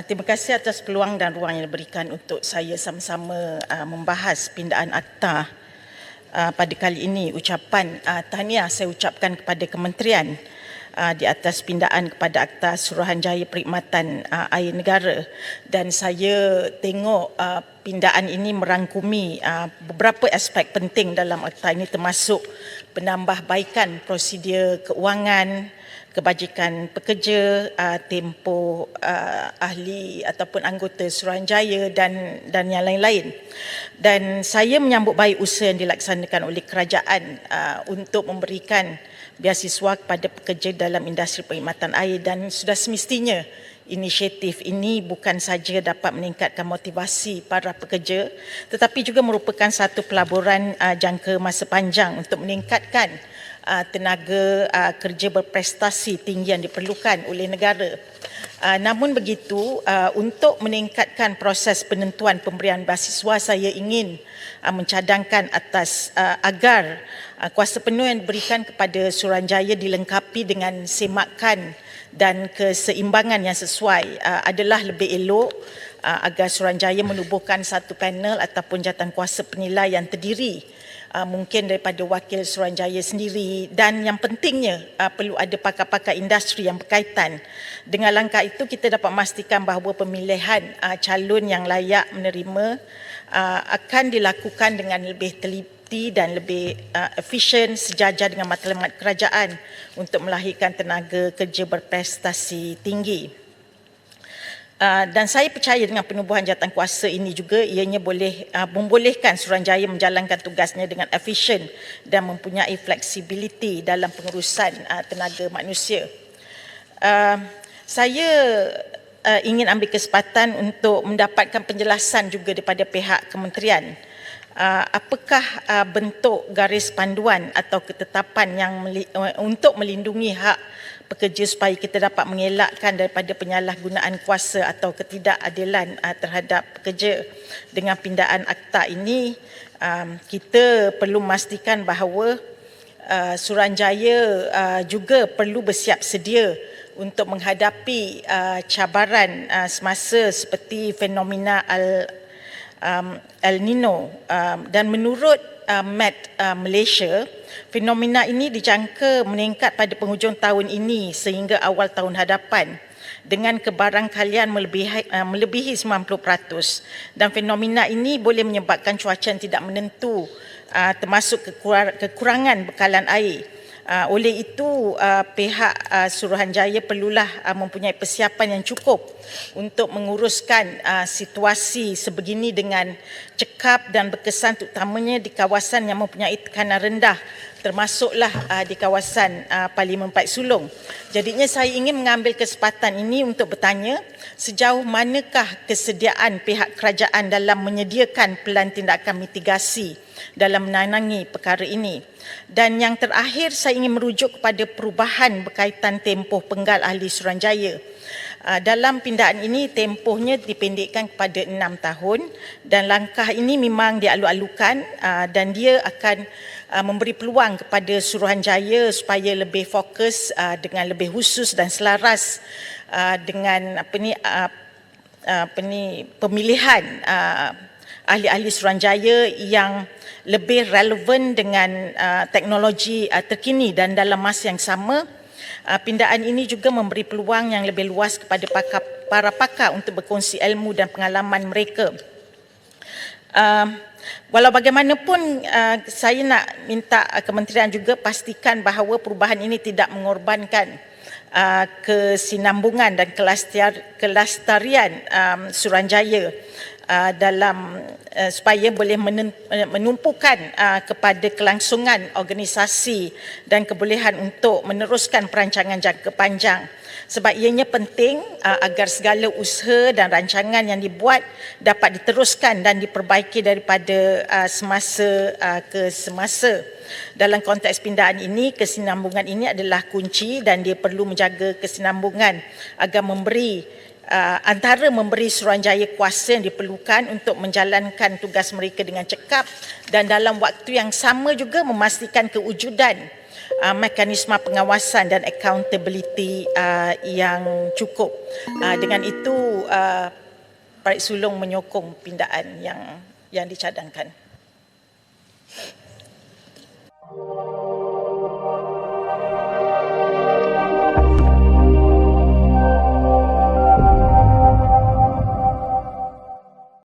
Terima kasih atas peluang dan ruang yang diberikan untuk saya sama-sama membahas pindaan akta pada kali ini. Ucapan tahniah saya ucapkan kepada kementerian di atas pindaan kepada Akta Suruhanjaya Perkhidmatan Air Negara, dan saya tengok pindaan ini merangkumi beberapa aspek penting dalam akta ini, termasuk penambahbaikan prosedur keuangan, kebajikan pekerja, tempoh ahli ataupun anggota Suruhanjaya dan yang lain-lain. Dan saya menyambut baik usaha yang dilaksanakan oleh kerajaan untuk memberikan beasiswa kepada pekerja dalam industri perkhidmatan air, dan sudah semestinya inisiatif ini bukan saja dapat meningkatkan motivasi para pekerja, tetapi juga merupakan satu pelaburan jangka masa panjang untuk meningkatkan tenaga kerja berprestasi tinggi yang diperlukan oleh negara. Namun begitu, untuk meningkatkan proses penentuan pemberian beasiswa, saya ingin mencadangkan agar kuasa penuh yang diberikan kepada Suruhanjaya dilengkapi dengan semakan dan keseimbangan yang sesuai. Adalah lebih elok agar Suruhanjaya menubuhkan satu panel ataupun jawatankuasa penilai yang terdiri mungkin daripada wakil Suruhanjaya sendiri, dan yang pentingnya perlu ada pakar-pakar industri yang berkaitan. Dengan langkah itu kita dapat memastikan bahawa pemilihan calon yang layak menerima akan dilakukan dengan lebih teliti dan lebih efisien sejajar dengan matlamat kerajaan untuk melahirkan tenaga kerja berprestasi tinggi. Dan saya percaya dengan penubuhan jawatankuasa ini juga ianya boleh membolehkan Suruhanjaya menjalankan tugasnya dengan efisien dan mempunyai fleksibiliti dalam pengurusan tenaga manusia. Saya ingin ambil kesempatan untuk mendapatkan penjelasan juga daripada pihak kementerian. Apakah bentuk garis panduan atau ketetapan yang untuk melindungi hak pekerja supaya kita dapat mengelakkan daripada penyalahgunaan kuasa atau ketidakadilan terhadap pekerja. Dengan pindaan akta ini, kita perlu memastikan bahawa Suruhanjaya juga perlu bersiap sedia untuk menghadapi cabaran semasa seperti fenomena El Nino, dan menurut Met Malaysia, fenomena ini dijangka meningkat pada penghujung tahun ini sehingga awal tahun hadapan dengan kebarangkalian melebihi 90%, dan fenomena ini boleh menyebabkan cuaca yang tidak menentu, termasuk kekurangan bekalan air. Oleh itu, pihak Suruhanjaya perlulah mempunyai persiapan yang cukup untuk menguruskan situasi sebegini dengan cekap dan berkesan, terutamanya di kawasan yang mempunyai tekanan rendah, termasuklah di kawasan Parlimen Paik Sulong. Jadinya saya ingin mengambil kesempatan ini untuk bertanya, sejauh manakah kesediaan pihak kerajaan dalam menyediakan pelan tindakan mitigasi dalam menangangi perkara ini. Dan yang terakhir, saya ingin merujuk kepada perubahan berkaitan tempoh penggal ahli Suruhanjaya. Dalam pindaan ini, tempohnya dipendekkan kepada 6 tahun, dan langkah ini memang dialu-alukan dan dia akan memberi peluang kepada Suruhanjaya supaya lebih fokus dengan lebih khusus dan selaras dengan pemilihan ahli-ahli Suruhanjaya yang lebih relevan dengan teknologi terkini, dan dalam masa yang sama pindaan ini juga memberi peluang yang lebih luas kepada para pakar untuk berkongsi ilmu dan pengalaman mereka. Walau bagaimanapun, saya nak minta kementerian juga pastikan bahawa perubahan ini tidak mengorbankan kesinambungan dan kelestarian Suruhanjaya dalam supaya boleh menumpukan kepada kelangsungan organisasi dan kebolehan untuk meneruskan perancangan jangka panjang. Sebab ianya penting agar segala usaha dan rancangan yang dibuat dapat diteruskan dan diperbaiki daripada semasa ke semasa. Dalam konteks pindaan ini, kesinambungan ini adalah kunci, dan dia perlu menjaga kesinambungan agar antara memberi Suruhanjaya kuasa yang diperlukan untuk menjalankan tugas mereka dengan cekap, dan dalam waktu yang sama juga memastikan kewujudan mekanisme pengawasan dan accountability yang cukup. Dengan itu Parit Sulong menyokong pindaan yang dicadangkan.